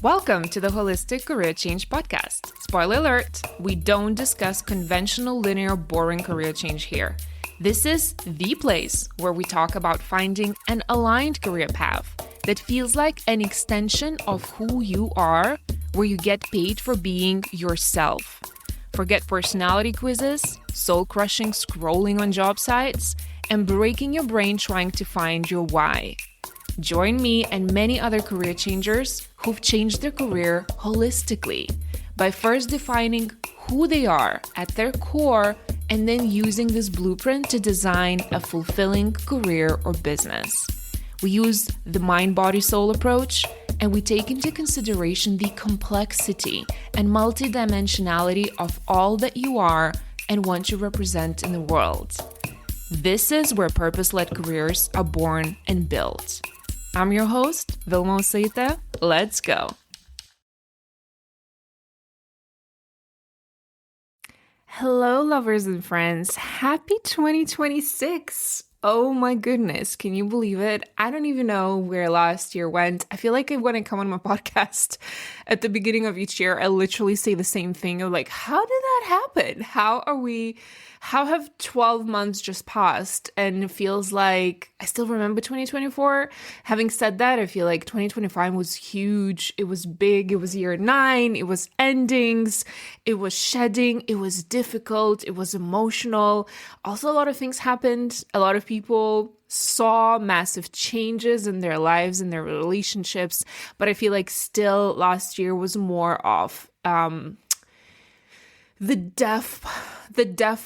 Welcome to the Holistic Career Change Podcast. Spoiler alert, we don't discuss conventional, linear, boring career change here. This is the place where we talk about finding an aligned career path that feels like an extension of who you are, where you get paid for being yourself. Forget personality quizzes, soul-crushing scrolling on job sites, and breaking your brain trying to find your why. Join me and many other career changers who've changed their career holistically by first defining who they are at their core and then using this blueprint to design a fulfilling career or business. We use the mind-body-soul approach, and we take into consideration the complexity and multidimensionality of all that you are and want to represent in the world. This is where purpose-led careers are born and built. I'm your host, Vilma Osaita. Let's go. Hello, lovers and friends. Happy 2026. Oh my goodness. Can you believe it? I don't even know where last year went. I feel like when I come on my podcast at the beginning of each year, I literally say the same thing of like, how did that happen? How have 12 months just passed? And it feels like I still remember 2024. Having said that, I feel like 2025 was huge. It was big. It was year 9. It was endings. It was shedding. It was difficult. It was emotional. Also, a lot of things happened. A lot of people saw massive changes in their lives and their relationships. But I feel like still last year was more of the death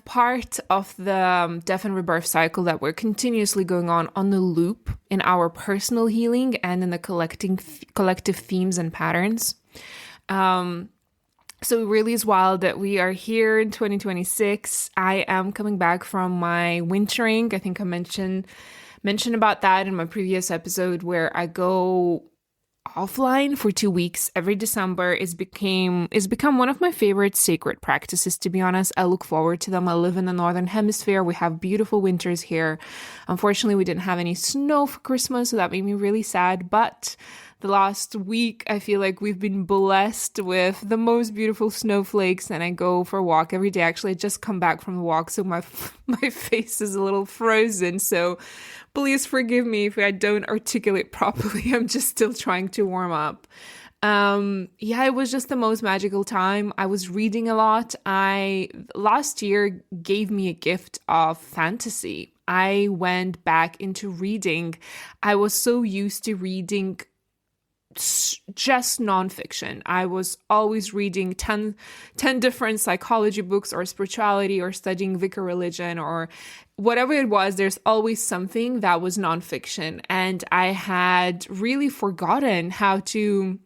part of the death and rebirth cycle that we're continuously going on the loop in our personal healing and in the collective themes and patterns. So it really is wild that we are here in 2026. I am coming back from my wintering. I think I mentioned about that in my previous episode where I go offline for 2 weeks every December. It's become one of my favorite sacred practices, to be honest. I look forward to them. I live in the Northern Hemisphere. We have beautiful winters here. Unfortunately, we didn't have any snow for Christmas, so that made me really sad. But the last week, I feel like we've been blessed with the most beautiful snowflakes, and I go for a walk every day. Actually, I just come back from the walk, so my face is a little frozen. So please forgive me if I don't articulate properly. I'm just still trying to warm up. It was just the most magical time. I was reading a lot. Last year gave me a gift of fantasy. I went back into reading. I was so used to reading just nonfiction. I was always reading 10 different psychology books or spirituality or studying Wicca religion or whatever it was. There's always something that was nonfiction. And I had really forgotten how to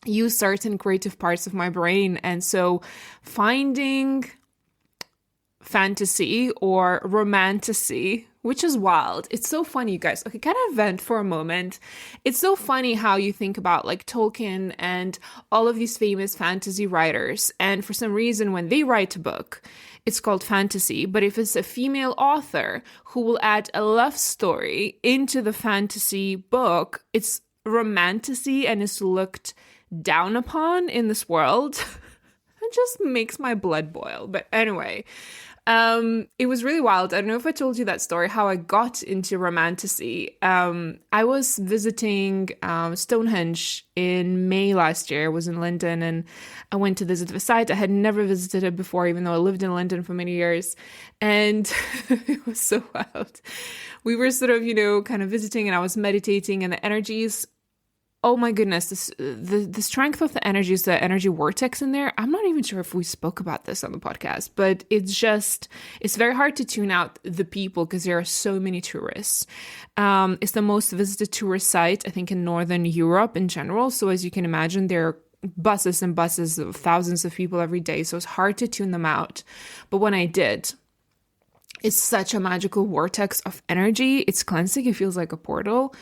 use certain creative parts of my brain. And so finding fantasy or romantasy, which is wild. It's so funny, you guys. Okay, kind of vent for a moment. It's so funny how you think about like Tolkien and all of these famous fantasy writers. And for some reason, when they write a book, it's called fantasy. But if it's a female author who will add a love story into the fantasy book, it's romantasy and is looked down upon in this world. It just makes my blood boil. But anyway, it was really wild. I don't know if I told you that story, how I got into romantasy. I was visiting Stonehenge in May last year. I was in London and I went to visit the site. I had never visited it before, even though I lived in London for many years. And it was so wild. We were sort of, kind of visiting, and I was meditating, and the energies, oh my goodness, the strength of the energies, the energy vortex in there. I'm not even sure if we spoke about this on the podcast, but it's very hard to tune out the people because there are so many tourists. It's the most visited tourist site, I think, in Northern Europe in general. So as you can imagine, there are buses and buses of thousands of people every day. So it's hard to tune them out. But when I did, it's such a magical vortex of energy. It's cleansing. It feels like a portal.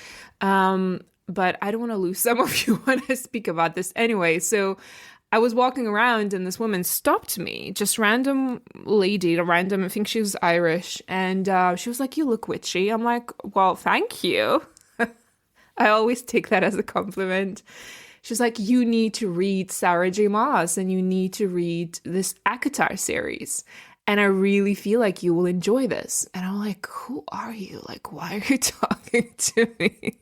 But I don't want to lose some of you when I speak about this anyway. So I was walking around and this woman stopped me, just random lady, I think she was Irish. And she was like, "You look witchy." I'm like, "Well, thank you." I always take that as a compliment. She's like, you need to read Sarah J. Maas and you need to read this Akatar series. And I really feel like you will enjoy this. And I'm like, who are you? Like, why are you talking to me?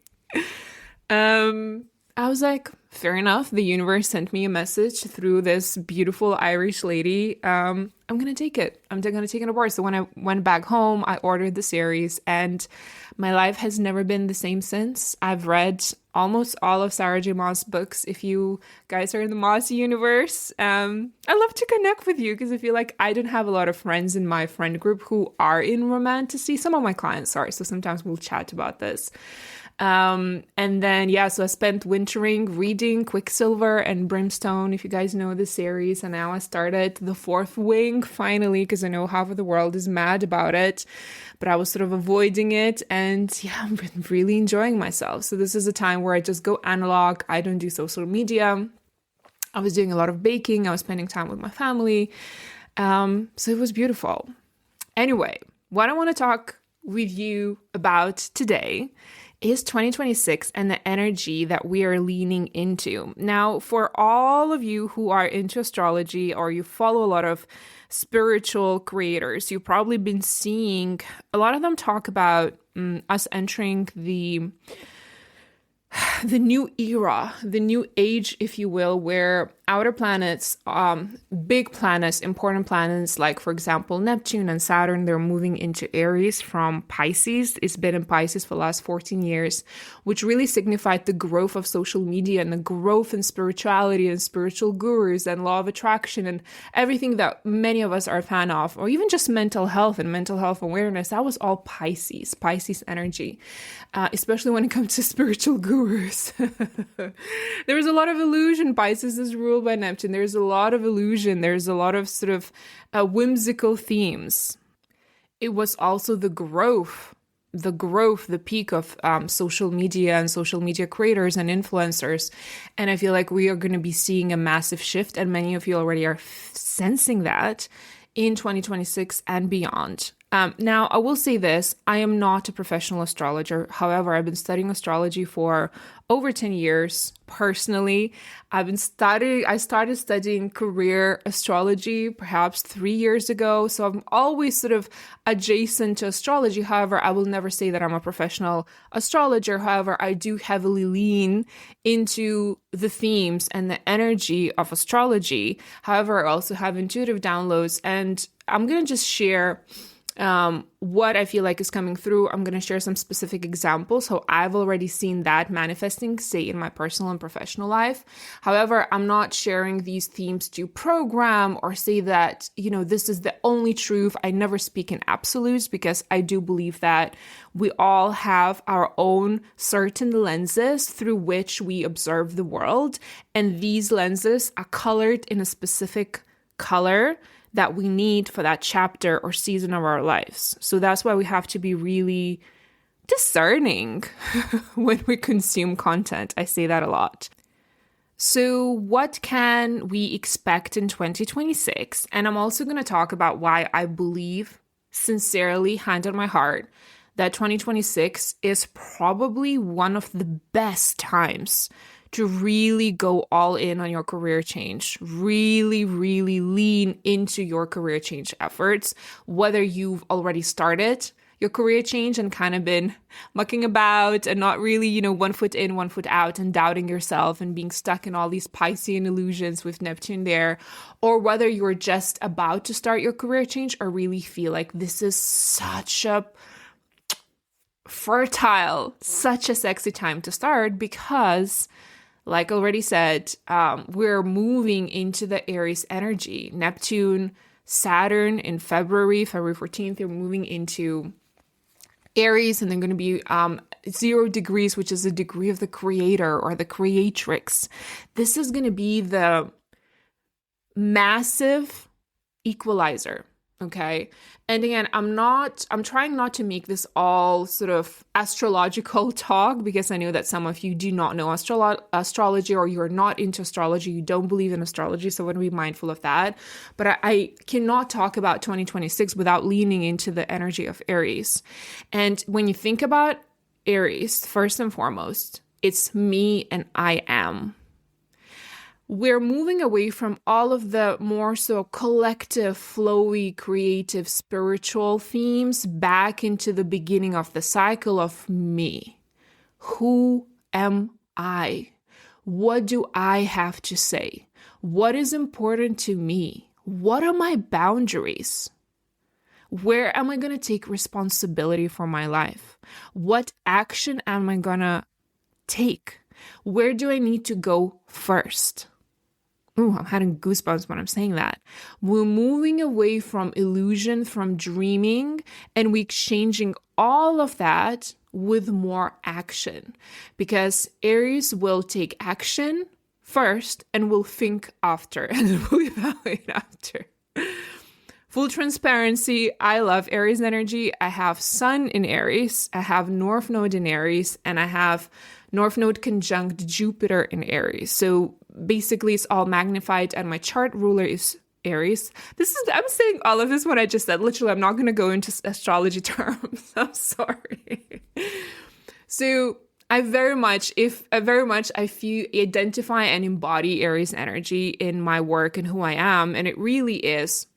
I was like, fair enough. The universe sent me a message through this beautiful Irish lady. I'm going to take it. I'm going to take it aboard. So when I went back home, I ordered the series and my life has never been the same since. I've read almost all of Sarah J. Maas' books. If you guys are in the Maas universe, I love to connect with you because I feel like I don't have a lot of friends in my friend group who are in romantasy. Some of my clients are, so sometimes we'll chat about this. And then, so I spent wintering reading Quicksilver and Brimstone, if you guys know the series. And now I started The Fourth Wing, finally, because I know half of the world is mad about it. But I was sort of avoiding it. And I'm really enjoying myself. So this is a time where I just go analog. I don't do social media. I was doing a lot of baking. I was spending time with my family. So it was beautiful. Anyway, what I want to talk with you about today is 2026 and the energy that we are leaning into. Now, for all of you who are into astrology or you follow a lot of spiritual creators, you've probably been seeing a lot of them talk about us entering the new era, the new age, if you will, where outer planets, big planets, important planets, like, for example, Neptune and Saturn, they're moving into Aries from Pisces. It's been in Pisces for the last 14 years, which really signified the growth of social media and the growth in spirituality and spiritual gurus and law of attraction and everything that many of us are a fan of, or even just mental health and mental health awareness. That was all Pisces energy, especially when it comes to spiritual gurus. There was a lot of illusion. Pisces is ruled by Neptune. There's a lot of illusion. There's a lot of sort of whimsical themes. It was also the growth, the peak of social media and social media creators and influencers. And I feel like we are going to be seeing a massive shift, and many of you already are sensing that in 2026 and beyond. Now, I will say this, I am not a professional astrologer. However, I've been studying astrology for over 10 years. Personally, I started studying career astrology perhaps 3 years ago. So I'm always sort of adjacent to astrology. However, I will never say that I'm a professional astrologer. However, I do heavily lean into the themes and the energy of astrology. However, I also have intuitive downloads, and I'm going to just share what I feel like is coming through. I'm going to share some specific examples. So I've already seen that manifesting, say, in my personal and professional life. However, I'm not sharing these themes to program or say that, this is the only truth. I never speak in absolutes because I do believe that we all have our own certain lenses through which we observe the world. And these lenses are colored in a specific color that we need for that chapter or season of our lives. So that's why we have to be really discerning when we consume content. I say that a lot. So what can we expect in 2026? And I'm also going to talk about why I believe, sincerely, hand on my heart, that 2026 is probably one of the best times to really go all in on your career change, really, really lean into your career change efforts, whether you've already started your career change and kind of been mucking about and not really, 1 foot in, 1 foot out and doubting yourself and being stuck in all these Piscean illusions with Neptune there, or whether you're just about to start your career change or really feel like this is such a fertile, such a sexy time to start because, like I already said, we're moving into the Aries energy. Neptune, Saturn in February 14th, they're moving into Aries, and they're going to be 0 degrees, which is a degree of the creator or the creatrix. This is going to be the massive equalizer. Okay. And again, I'm trying not to make this all sort of astrological talk because I know that some of you do not know astrology or you're not into astrology. You don't believe in astrology. So I want to be mindful of that. But I cannot talk about 2026 without leaning into the energy of Aries. And when you think about Aries, first and foremost, It's me and I am. We're moving away from all of the more so collective, flowy, creative, spiritual themes back into the beginning of the cycle of me. Who am I? What do I have to say? What is important to me? What are my boundaries? Where am I going to take responsibility for my life? What action am I going to take? Where do I need to go first? Ooh, I'm having goosebumps when I'm saying that. We're moving away from illusion, from dreaming, and we're exchanging all of that with more action. Because Aries will take action first and will think after and will evaluate after. Full transparency, I love Aries energy. I have Sun in Aries, I have North Node in Aries, and I have North Node conjunct Jupiter in Aries. So basically it's all magnified and my chart ruler is Aries. I'm saying all of this what I just said. Literally, I'm not going to go into astrology terms. I'm sorry. So I very much I feel identify and embody Aries energy in my work and who I am. And it really is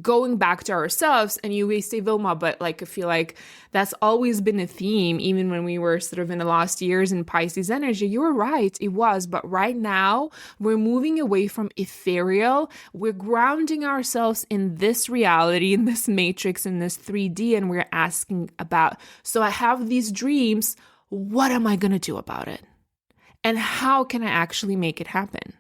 going back to ourselves. And you may say, Vilma, but like, I feel like that's always been a theme, even when we were sort of in the last years in Pisces energy. You were right, it was. But right now, we're moving away from ethereal. We're grounding ourselves in this reality, in this matrix, in this 3D, and we're asking about, so I have these dreams, what am I going to do about it? And how can I actually make it happen?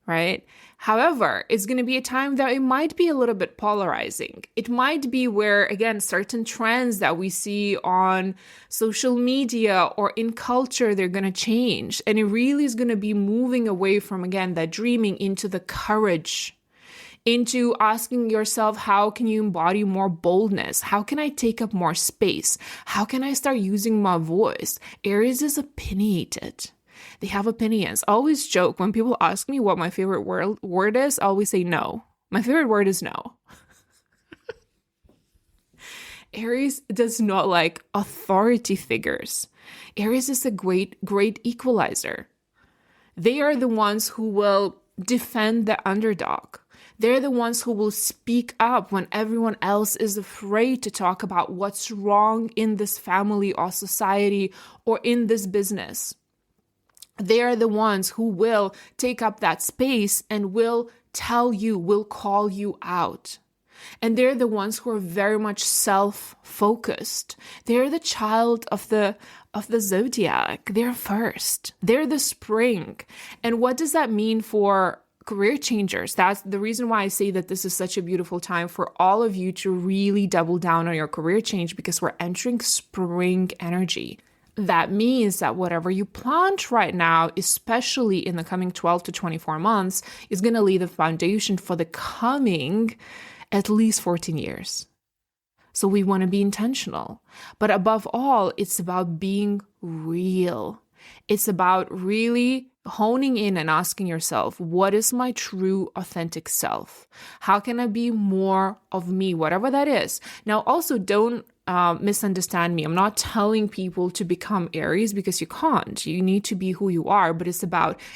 Right? However, it's going to be a time that it might be a little bit polarizing. It might be where, again, certain trends that we see on social media or in culture, they're going to change. And it really is going to be moving away from, again, that dreaming into the courage, into asking yourself, how can you embody more boldness? How can I take up more space? How can I start using my voice? Aries is opinionated. They have opinions. I always joke when people ask me what my favorite word is, I always say no. My favorite word is no. Aries does not like authority figures. Aries is a great equalizer. They are the ones who will defend the underdog. They're the ones who will speak up when everyone else is afraid to talk about what's wrong in this family or society or in this business. They are the ones who will take up that space and will tell you, will call you out. And they're the ones who are very much self-focused. They're the child of the zodiac. They're first. They're the spring. And what does that mean for career changers? That's the reason why I say that this is such a beautiful time for all of you to really double down on your career change, because we're entering spring energy. That means that whatever you plant right now, especially in the coming 12 to 24 months, is going to lay the foundation for the coming at least 14 years. So we want to be intentional. But above all, it's about being real. It's about really honing in and asking yourself, what is my true, authentic self? How can I be more of me, whatever that is? Now, also don't misunderstand me. I'm not telling people to become Aries, because you can't. You need to be who you are, but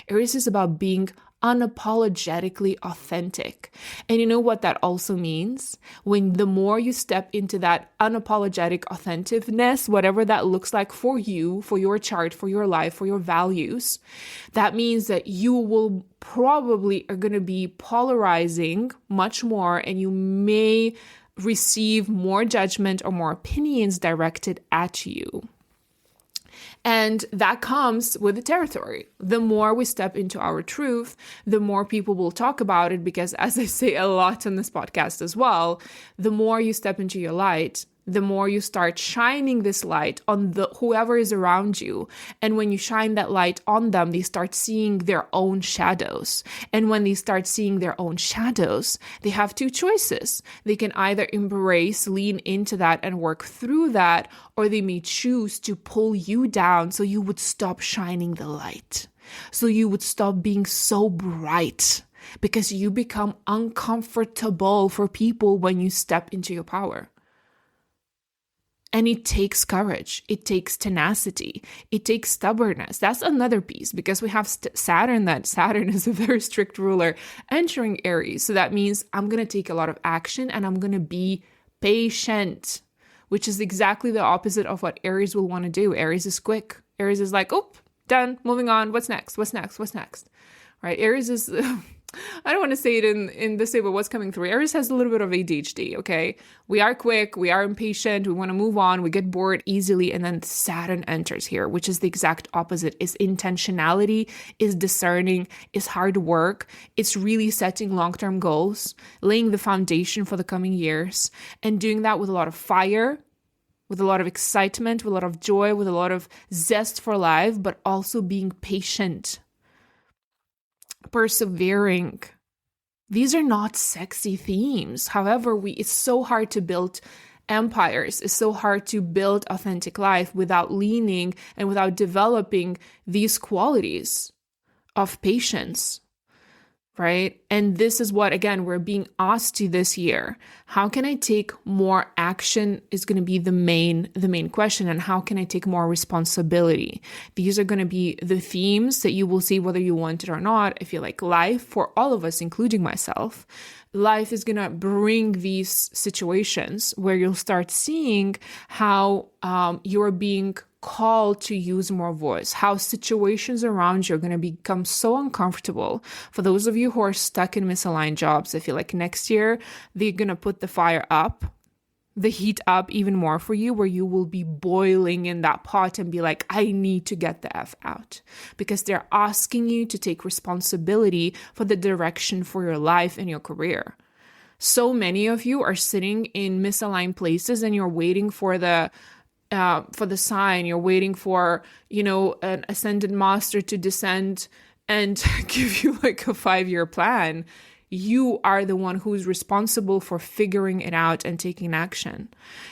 Aries is about being unapologetically authentic. And you know what that also means? When the more you step into that unapologetic authenticness, whatever that looks like for you, for your chart, for your life, for your values, that means that you will probably are going to be polarizing much more, and you may receive more judgment or more opinions directed at you. And that comes with the territory. The more we step into our truth, the more people will talk about it, because as I say a lot on this podcast as well, the more you step into your light, the more you start shining this light on whoever is around you. And when you shine that light on them, they start seeing their own shadows. And when they start seeing their own shadows, they have two choices. They can either embrace, lean into that and work through that, or they may choose to pull you down so you would stop shining the light. So you would stop being so bright, because you become uncomfortable for people when you step into your power. And it takes courage. It takes tenacity. It takes stubbornness. That's another piece because we have Saturn, that Saturn is a very strict ruler entering Aries. So that means I'm going to take a lot of action and I'm going to be patient, which is exactly the opposite of what Aries will want to do. Aries is quick. Aries is like, oh, done, moving on. What's next? What's next? What's next? Right? Aries is... I don't want to say it in this way, but what's coming through? Aries has a little bit of ADHD, okay? We are quick, we are impatient, we want to move on, we get bored easily, and then Saturn enters here, which is the exact opposite. Is intentionality, is discerning, is hard work. It's really setting long-term goals, laying the foundation for the coming years, and doing that with a lot of fire, with a lot of excitement, with a lot of joy, with a lot of zest for life, but also being patient, persevering. These are not sexy themes. However, it's so hard to build empires. It's so hard to build authentic life without leaning and without developing these qualities of patience, right? And this is what, again, we're being asked to this year. How can I take more action is going to be the main question. And how can I take more responsibility? These are going to be the themes that you will see whether you want it or not. I feel like life for all of us, including myself, life is going to bring these situations where you'll start seeing how you're being called to use more voice, how situations around you are going to become so uncomfortable. For those of you who are stuck in misaligned jobs, I feel like next year they're going to put the fire up, the heat up even more for you, where you will be boiling in that pot and be like, I need to get the F out, because they're asking you to take responsibility for the direction for your life and your career. So many of you are sitting in misaligned places and you're waiting for the sign. You're waiting for, an ascended master to descend and give you like a 5-year plan. You are the one who's responsible for figuring it out and taking action.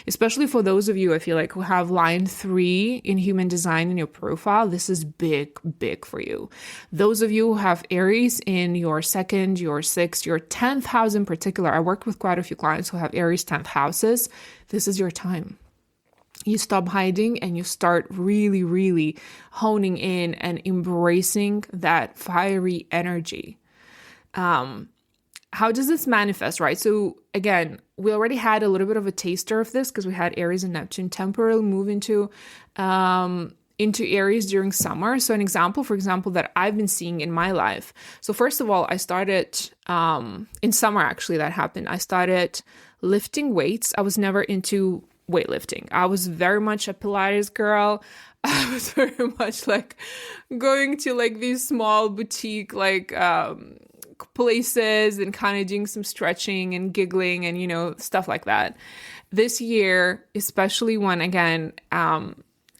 Especially for those of you, I feel like, who have line 3 in human design in your profile. This is big, big for you. Those of you who have Aries in your 2nd, your 6th, your 10th house in particular. I worked with quite a few clients who have Aries 10th houses. This is your time. You stop hiding and you start really, really honing in and embracing that fiery energy. How does this manifest, right? So again, we already had a little bit of a taster of this because we had Aries and Neptune temporarily move into Aries during summer. So an example, for example, that I've been seeing in my life. So first of all, I started in summer, actually, that happened. I started lifting weights. I was never into weightlifting. I was very much a Pilates girl. I was very much like going to like these small boutique like places and kind of doing some stretching and giggling and stuff like that. This year, especially when again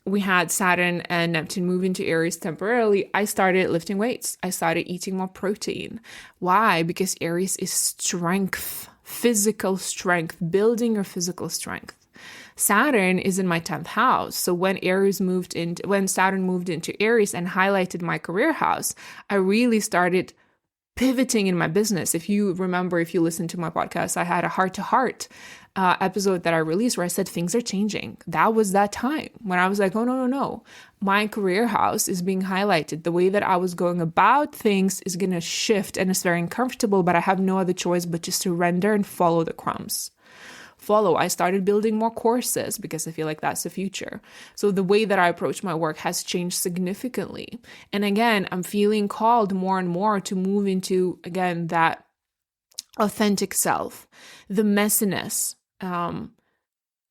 we had Saturn and Neptune move into Aries temporarily, I started lifting weights. I started eating more protein. Why? Because Aries is strength, physical strength, building your physical strength. Saturn is in my 10th house. So when Saturn moved into Aries and highlighted my career house, I really started pivoting in my business. If you remember, if you listen to my podcast, I had a heart-to-heart episode that I released where I said things are changing. That was that time when I was like, oh, no. My career house is being highlighted. The way that I was going about things is going to shift, and it's very uncomfortable, but I have no other choice but to surrender and follow the crumbs. I started building more courses because I feel like that's the future. So the way that I approach my work has changed significantly. And again, I'm feeling called more and more to move into, again, that authentic self, the messiness, the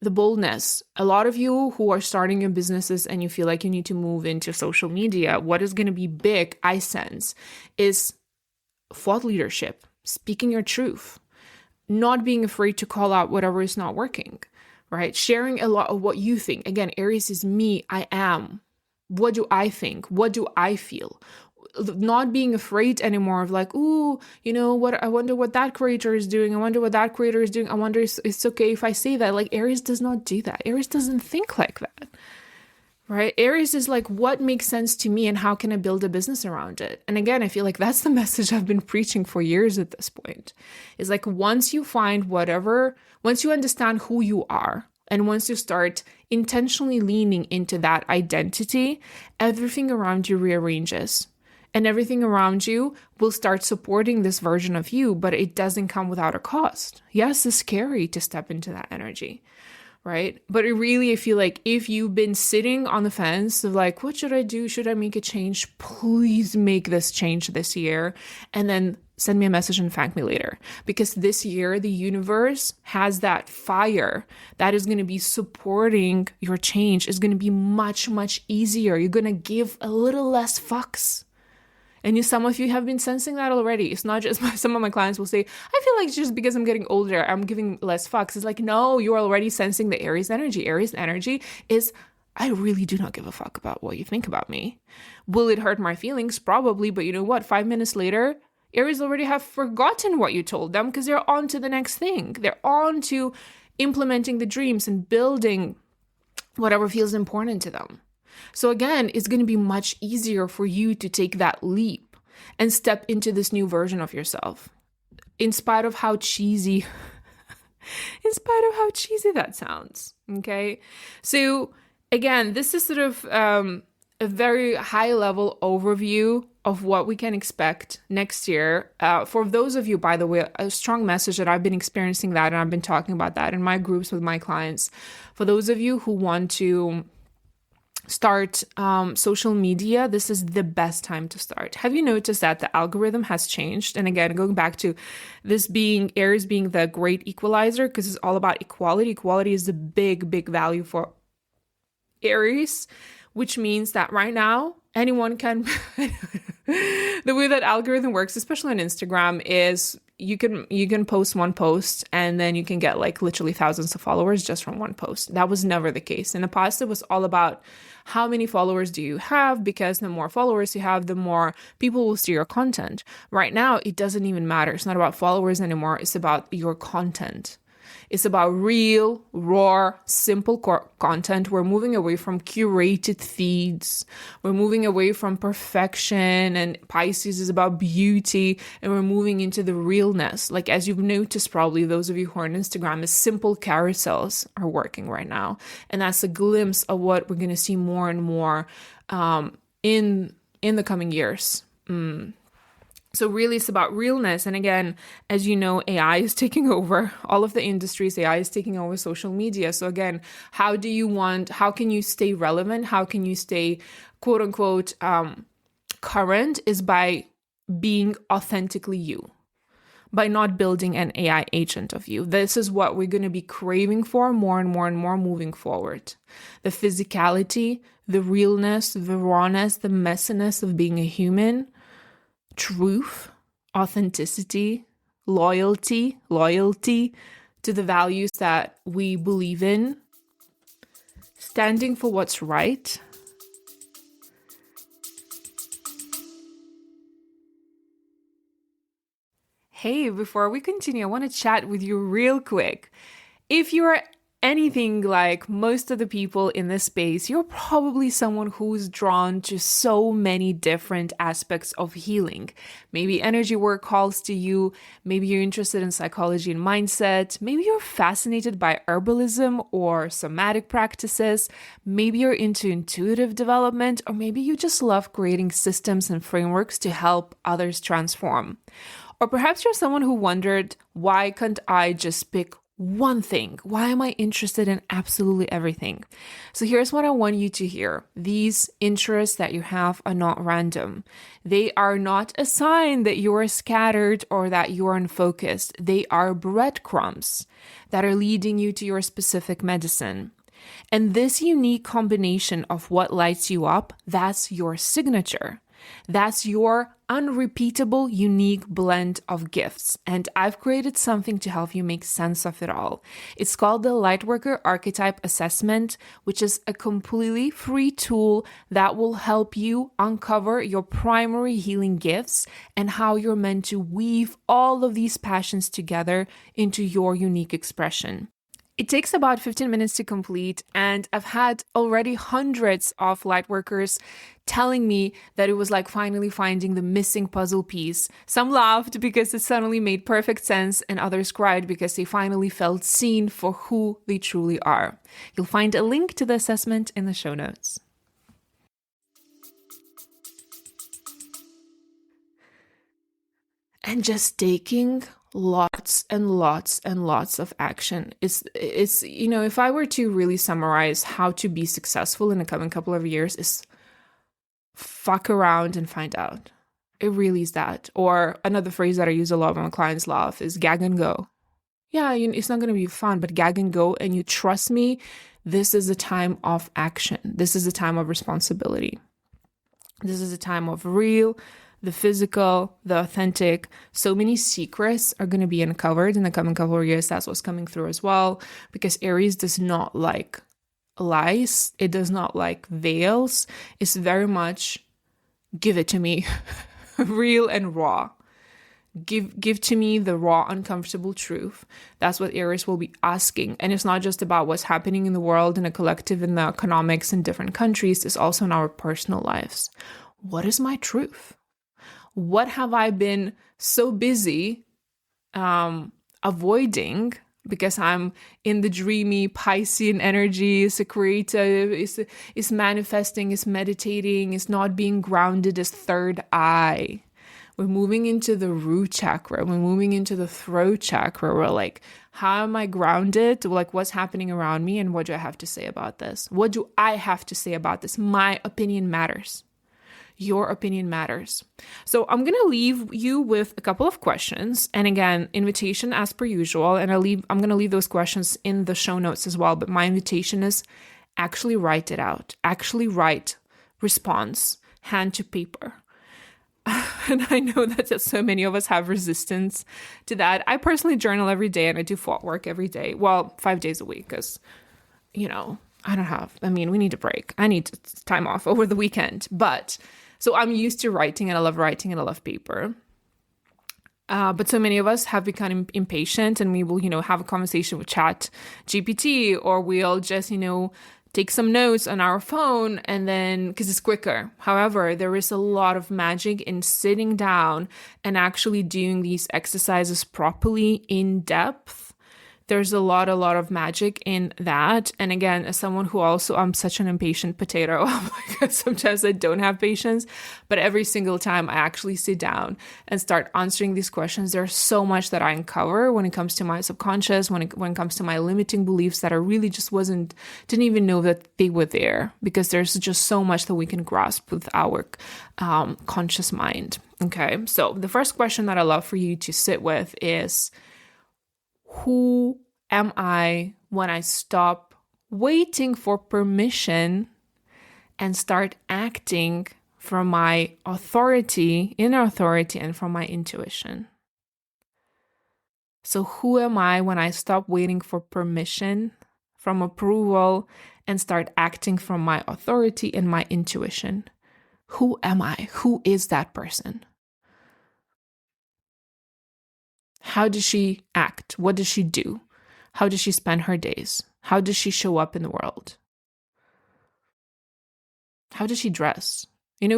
boldness. A lot of you who are starting your businesses and you feel like you need to move into social media, what is going to be big, I sense, is thought leadership, speaking your truth, not being afraid to call out whatever is not working, right? Sharing a lot of what you think. Again, Aries is me, I am. What do I think? What do I feel? Not being afraid anymore of like, ooh, what? I wonder what that creator is doing. I wonder what that creator is doing. I wonder if it's okay if I say that. Like, Aries does not do that. Aries doesn't think like that. Right? Aries is like, what makes sense to me and how can I build a business around it? And again, I feel like that's the message I've been preaching for years at this point. Is like, once you understand who you are, And once you start intentionally leaning into that identity, everything around you rearranges. And everything around you will start supporting this version of you, but it doesn't come without a cost. Yes, it's scary to step into that energy, right? But it really, I feel like if you've been sitting on the fence of like, what should I do? Should I make a change? Please make this change this year. And then send me a message and thank me later. Because this year, the universe has that fire that is going to be supporting your change. It's going to be much, much easier. You're going to give a little less fucks. And some of you have been sensing that already. It's not just some of my clients will say, I feel like just because I'm getting older, I'm giving less fucks. It's like, no, you're already sensing the Aries energy. Aries energy is, I really do not give a fuck about what you think about me. Will it hurt my feelings? Probably. But you know what? 5 minutes later, Aries already have forgotten what you told them because they're on to the next thing. They're on to implementing the dreams and building whatever feels important to them. So again, it's going to be much easier for you to take that leap and step into this new version of yourself. In spite of how cheesy, that sounds. Okay. So again, this is sort of a very high level overview of what we can expect next year. For those of you, by the way, a strong message that I've been experiencing that, and I've been talking about that in my groups with my clients. For those of you who want to start social media, this is the best time to start. Have you noticed that the algorithm has changed? And again, going back to this being Aries being the great equalizer, because it's all about equality. Equality is the big, big value for Aries, which means that right now anyone can. The way that algorithm works, especially on Instagram, is you can post one post and then you can get like literally thousands of followers just from one post. That was never the case. In the past, it was all about how many followers do you have, because the more followers you have, the more people will see your content. Right now, it doesn't even matter. It's not about followers anymore. It's about your content. It's about real, raw, simple content. We're moving away from curated feeds. We're moving away from perfection, and Pisces is about beauty, and we're moving into the realness. Like, as you've noticed, probably those of you who are on Instagram, is simple carousels are working right now. And that's a glimpse of what we're going to see more and more in the coming years. So really, it's about realness. And again, as you know, AI is taking over all of the industries. AI is taking over social media. So again, how can you stay relevant? How can you stay, quote unquote, current, is by being authentically you, by not building an AI agent of you. This is what we're going to be craving for more and more and more moving forward. The physicality, the realness, the rawness, the messiness of being a human, truth, authenticity, loyalty to the values that we believe in, standing for what's right. Hey, before we continue, I want to chat with you real quick. If you're anything like most of the people in this space, you're probably someone who's drawn to so many different aspects of healing. Maybe energy work calls to you. Maybe you're interested in psychology and mindset. Maybe you're fascinated by herbalism or somatic practices. Maybe you're into intuitive development, or maybe you just love creating systems and frameworks to help others transform. Or perhaps you're someone who wondered, why can't I just pick one thing? Why am I interested in absolutely everything? So here's what I want you to hear. These interests that you have are not random. They are not a sign that you are scattered or that you are unfocused. They are breadcrumbs that are leading you to your specific medicine. And this unique combination of what lights you up, that's your signature. That's your unrepeatable, unique blend of gifts. And I've created something to help you make sense of it all. It's called the Lightworker Archetype Assessment, which is a completely free tool that will help you uncover your primary healing gifts and how you're meant to weave all of these passions together into your unique expression. It takes about 15 minutes to complete, and I've had already hundreds of lightworkers telling me that it was like finally finding the missing puzzle piece. Some laughed because it suddenly made perfect sense, and others cried because they finally felt seen for who they truly are. You'll find a link to the assessment in the show notes. And just taking lots and lots and lots of action. It's if I were to really summarize how to be successful in the coming couple of years, is fuck around and find out. It really is that. Or another phrase that I use a lot when my clients laugh is gag and go. Yeah, it's not going to be fun, but gag and go. And you trust me, this is a time of action. This is a time of responsibility. This is a time of real, the physical, the authentic. So many secrets are going to be uncovered in the coming couple of years. That's what's coming through as well, because Aries does not like lies. It does not like veils. It's very much give it to me, real and raw. Give to me the raw, uncomfortable truth. That's what Aries will be asking. And it's not just about what's happening in the world, in a collective, in the economics in different countries. It's also in our personal lives. What is my truth? What have I been so busy avoiding because I'm in the dreamy Piscean energy, is a creative, is manifesting, is meditating, is not being grounded as third eye. We're moving into the root chakra. We're moving into the throat chakra. We're like, how am I grounded? Like, what's happening around me? And what do I have to say about this? What do I have to say about this? My opinion matters. Your opinion matters. So I'm going to leave you with a couple of questions. And again, invitation as per usual. And I'm going to leave those questions in the show notes as well. But my invitation is actually write it out. Actually write response, hand to paper. And I know that so many of us have resistance to that. I personally journal every day and I do thought work every day. Well, 5 days a week because, we need a break. I need time off over the weekend. But so I'm used to writing and I love writing and I love paper. But so many of us have become impatient and we will, have a conversation with Chat GPT, or we'll just, take some notes on our phone and then, because it's quicker. However, there is a lot of magic in sitting down and actually doing these exercises properly in depth. There's a lot of magic in that. And again, as someone who also, I'm such an impatient potato. Sometimes I don't have patience, but every single time I actually sit down and start answering these questions, there's so much that I uncover when it comes to my subconscious, when it comes to my limiting beliefs that I really just didn't even know that they were there, because there's just so much that we can grasp with our conscious mind. Okay. So the first question that I love for you to sit with is, who am I when I stop waiting for permission and start acting from my inner authority, and from my intuition? So who am I when I stop waiting for permission, from approval, and start acting from my authority and my intuition? Who am I? Who is that person? How does she act? What does she do? How does she spend her days? How does she show up in the world? How does she dress?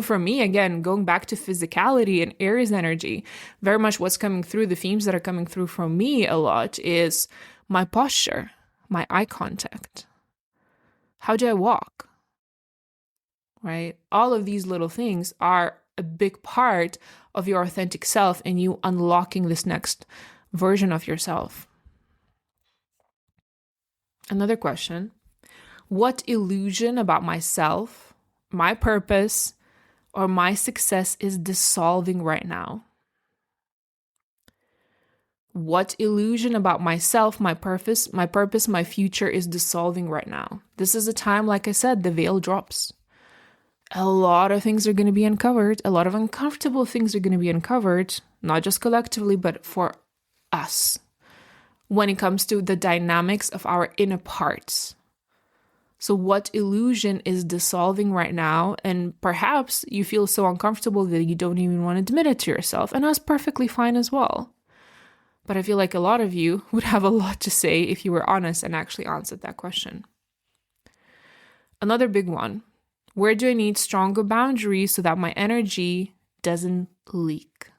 For me, again, going back to physicality and Aries energy, very much what's coming through, the themes that are coming through for me a lot is my posture, my eye contact. How do I walk? Right? All of these little things are a big part of your authentic self and you unlocking this next version of yourself. Another question: what illusion about myself, my purpose, or my success is dissolving right now? What illusion about myself, my purpose, my future is dissolving right now? This is a time, like I said, the veil drops. A lot of things are going to be uncovered. A lot of uncomfortable things are going to be uncovered, not just collectively, but for us, when it comes to the dynamics of our inner parts. So what illusion is dissolving right now? And perhaps you feel so uncomfortable that you don't even want to admit it to yourself. And that's perfectly fine as well. But I feel like a lot of you would have a lot to say if you were honest and actually answered that question. Another big one. Where do I need stronger boundaries so that my energy doesn't leak?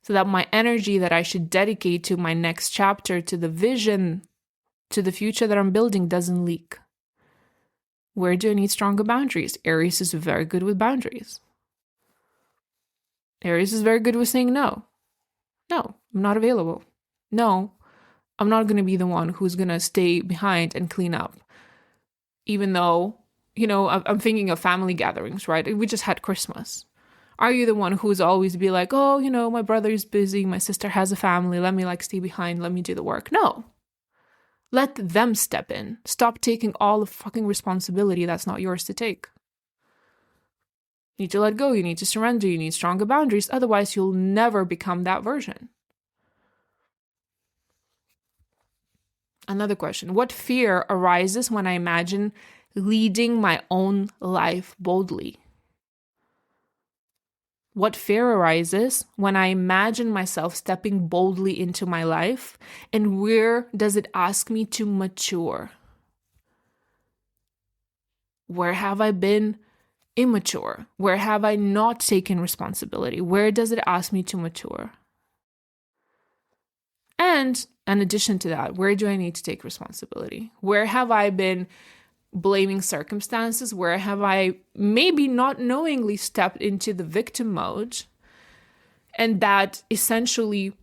So that my energy that I should dedicate to my next chapter, to the vision, to the future that I'm building doesn't leak. Where do I need stronger boundaries? Aries is very good with boundaries. Aries is very good with saying no. No, I'm not available. No, I'm not going to be the one who's going to stay behind and clean up. Even though, I'm thinking of family gatherings, right? We just had Christmas. Are you the one who's always be like, oh, my brother is busy, my sister has a family, let me stay behind, let me do the work? No. Let them step in. Stop taking all the fucking responsibility that's not yours to take. You need to let go, you need to surrender, you need stronger boundaries, otherwise you'll never become that version. Another question. What fear arises when I imagine leading my own life boldly? What fear arises when I imagine myself stepping boldly into my life? And where does it ask me to mature? Where have I been immature? Where have I not taken responsibility? Where does it ask me to mature? And in addition to that, where do I need to take responsibility? Where have I been blaming circumstances? Where have I maybe not knowingly stepped into the victim mode? And that essentially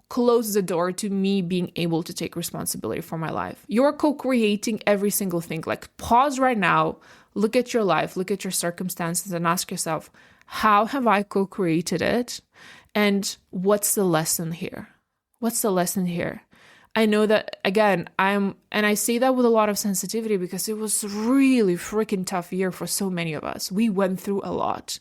closes the door to me being able to take responsibility for my life. You're co-creating every single thing. Like, pause right now, look at your life, look at your circumstances, and ask yourself, how have I co-created it? And what's the lesson here? What's the lesson here? I know that, again, and I say that with a lot of sensitivity because it was really freaking tough year for so many of us. We went through a lot.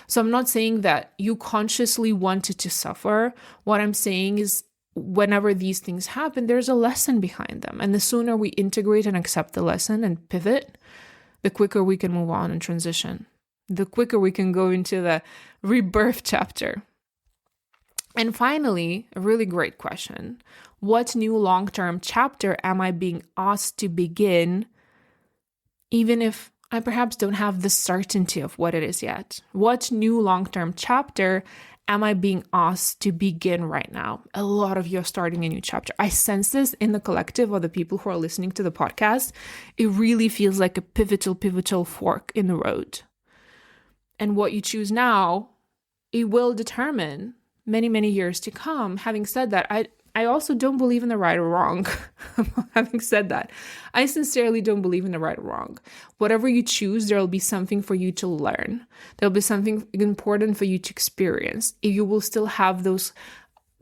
So I'm not saying that you consciously wanted to suffer. What I'm saying is whenever these things happen, there's a lesson behind them. And the sooner we integrate and accept the lesson and pivot, the quicker we can move on and transition. The quicker we can go into the rebirth chapter. And finally, a really great question. What new long-term chapter am I being asked to begin, even if I perhaps don't have the certainty of what it is yet? What new long-term chapter am I being asked to begin right now? A lot of you are starting a new chapter. I sense this in the collective of the people who are listening to the podcast. It really feels like a pivotal fork in the road. And what you choose now, it will determine many years to come. Having said that, I also don't believe in the right or wrong. Having said that, I sincerely don't believe in the right or wrong. Whatever you choose, there will be something for you to learn. There'll be something important for you to experience. You will still have those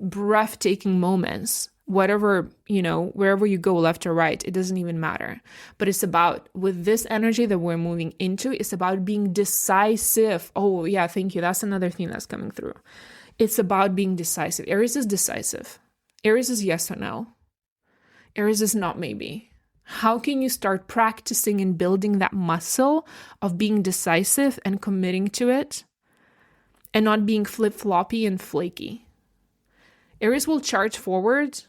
breathtaking moments, whatever, wherever you go, left or right, it doesn't even matter. But it's about, with this energy that we're moving into, it's about being decisive. Oh yeah, thank you. That's another thing that's coming through. It's about being decisive. Aries is decisive. Aries is yes or no. Aries is not maybe. How can you start practicing and building that muscle of being decisive and committing to it and not being flip-floppy and flaky? Aries will charge forward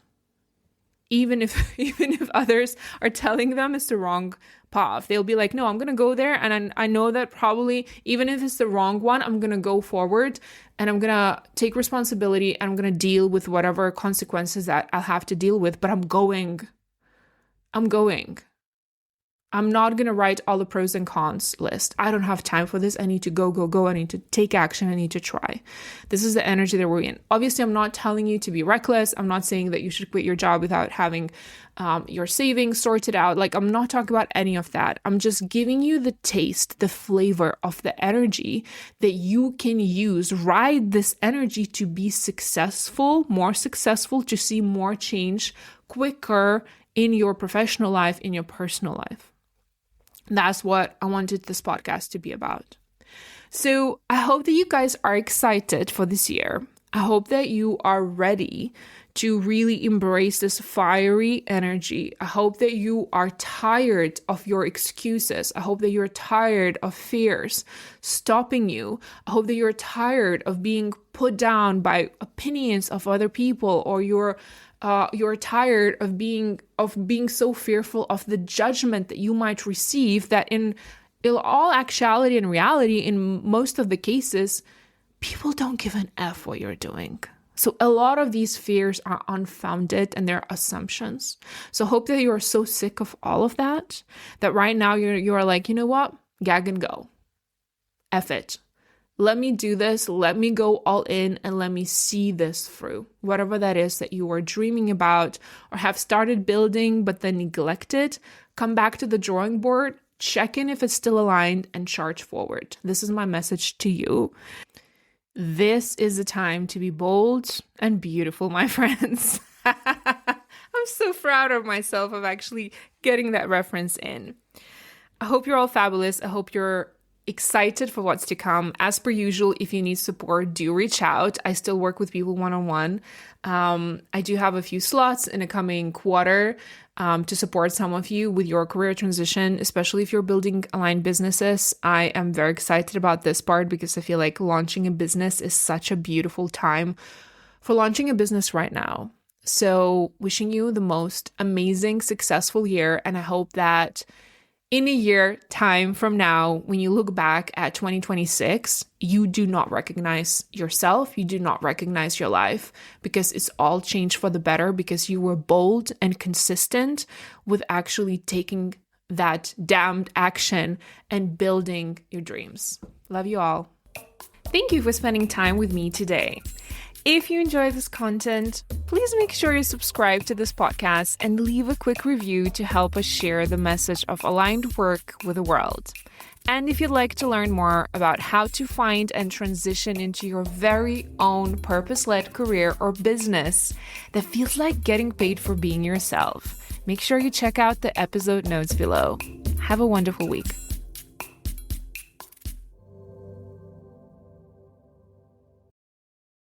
even if others are telling them it's the wrong path. They'll be like, no, I'm going to go there. And I know that probably, even if it's the wrong one, I'm going to go forward and I'm going to take responsibility and I'm going to deal with whatever consequences that I'll have to deal with. But I'm going. I'm not going to write all the pros and cons list. I don't have time for this. I need to go. I need to take action. I need to try. This is the energy that we're in. Obviously, I'm not telling you to be reckless. I'm not saying that you should quit your job without having your savings sorted out. Like, I'm not talking about any of that. I'm just giving you the taste, the flavor of the energy that you can use. Ride this energy to be successful, more successful, to see more change quicker in your professional life, in your personal life. That's what I wanted this podcast to be about. So I hope that you guys are excited for this year. I hope that you are ready to really embrace this fiery energy. I hope that you are tired of your excuses. I hope that you're tired of fears stopping you. I hope that you're tired of being put down by opinions of other people, or you're tired of being so fearful of the judgment that you might receive, that in all actuality and reality, in most of the cases, people don't give an F what you're doing. So a lot of these fears are unfounded and they're assumptions. So hope that you are so sick of all of that, that right now you're like, you know what? Gag and go. F it. Let me do this. Let me go all in and let me see this through. Whatever that is that you are dreaming about or have started building but then neglected, come back to the drawing board, check in if it's still aligned, and charge forward. This is my message to you. This is the time to be bold and beautiful, my friends. I'm so proud of myself of actually getting that reference in. I hope you're all fabulous. I hope you're excited for what's to come. As per usual, if you need support, do reach out. I still work with people one-on-one. I do have a few slots in the coming quarter to support some of you with your career transition, especially if you're building aligned businesses. I am very excited about this part because I feel like launching a business is such a beautiful time for launching a business right now. So wishing you the most amazing, successful year. And I hope that in a year time from now, when you look back at 2026, you do not recognize yourself, you do not recognize your life, because it's all changed for the better, because you were bold and consistent with actually taking that damned action and building your dreams. Love you all. Thank you for spending time with me today. If you enjoy this content, please make sure you subscribe to this podcast and leave a quick review to help us share the message of aligned work with the world. And if you'd like to learn more about how to find and transition into your very own purpose-led career or business that feels like getting paid for being yourself, make sure you check out the episode notes below. Have a wonderful week.